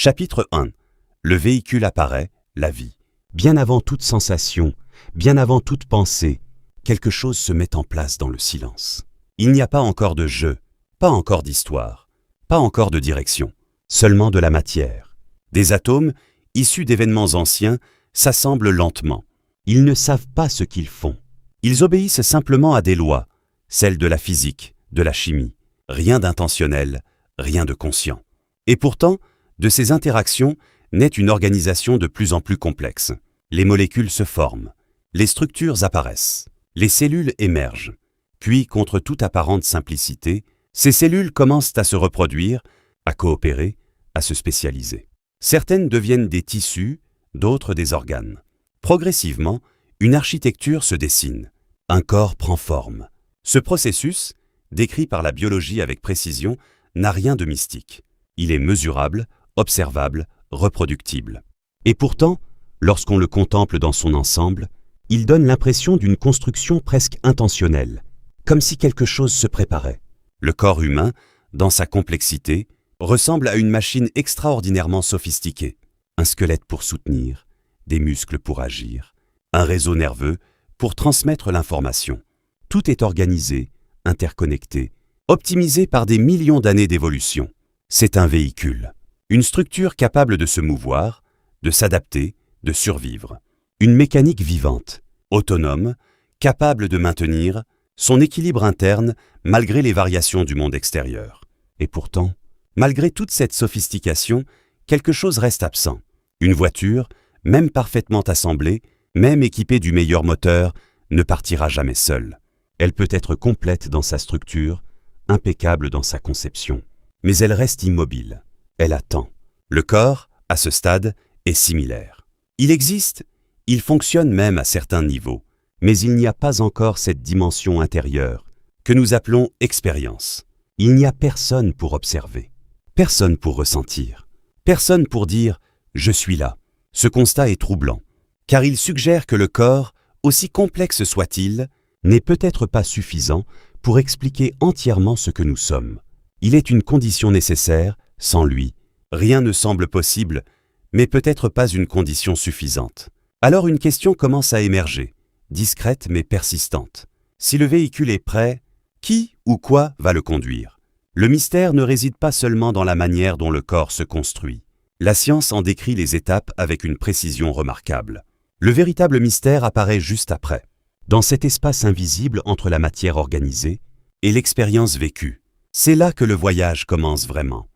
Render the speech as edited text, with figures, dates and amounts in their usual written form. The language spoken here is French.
Chapitre 1. Le véhicule apparaît, la vie. Bien avant toute sensation, bien avant toute pensée, quelque chose se met en place dans le silence. Il n'y a pas encore de jeu, pas encore d'histoire, pas encore de direction. Seulement de la matière. Des atomes, issus d'événements anciens, s'assemblent lentement. Ils ne savent pas ce qu'ils font. Ils obéissent simplement à des lois, celles de la physique, de la chimie. Rien d'intentionnel, rien de conscient. Et pourtant, de ces interactions naît une organisation de plus en plus complexe. Les molécules se forment, les structures apparaissent, les cellules émergent. Puis, contre toute apparente simplicité, ces cellules commencent à se reproduire, à coopérer, à se spécialiser. Certaines deviennent des tissus, d'autres des organes. Progressivement, une architecture se dessine. Un corps prend forme. Ce processus, décrit par la biologie avec précision, n'a rien de mystique. Il est mesurable, observable, reproductible. Et pourtant, lorsqu'on le contemple dans son ensemble, il donne l'impression d'une construction presque intentionnelle, comme si quelque chose se préparait. Le corps humain, dans sa complexité, ressemble à une machine extraordinairement sophistiquée. Un squelette pour soutenir, des muscles pour agir, un réseau nerveux pour transmettre l'information. Tout est organisé, interconnecté, optimisé par des millions d'années d'évolution. C'est un véhicule, une structure capable de se mouvoir, de s'adapter, de survivre. Une mécanique vivante, autonome, capable de maintenir son équilibre interne malgré les variations du monde extérieur. Et pourtant, malgré toute cette sophistication, quelque chose reste absent. Une voiture, même parfaitement assemblée, même équipée du meilleur moteur, ne partira jamais seule. Elle peut être complète dans sa structure, impeccable dans sa conception. Mais elle reste immobile. Elle attend. Le corps, à ce stade, est similaire. Il existe, il fonctionne même à certains niveaux, mais il n'y a pas encore cette dimension intérieure que nous appelons expérience. Il n'y a personne pour observer, personne pour ressentir, personne pour dire « je suis là ». Ce constat est troublant, car il suggère que le corps, aussi complexe soit-il, n'est peut-être pas suffisant pour expliquer entièrement ce que nous sommes. Il est une condition nécessaire, sans lui, rien ne semble possible, mais peut-être pas une condition suffisante. Alors une question commence à émerger, discrète mais persistante. Si le véhicule est prêt, qui ou quoi va le conduire? Le mystère ne réside pas seulement dans la manière dont le corps se construit. La science en décrit les étapes avec une précision remarquable. Le véritable mystère apparaît juste après, dans cet espace invisible entre la matière organisée et l'expérience vécue. C'est là que le voyage commence vraiment.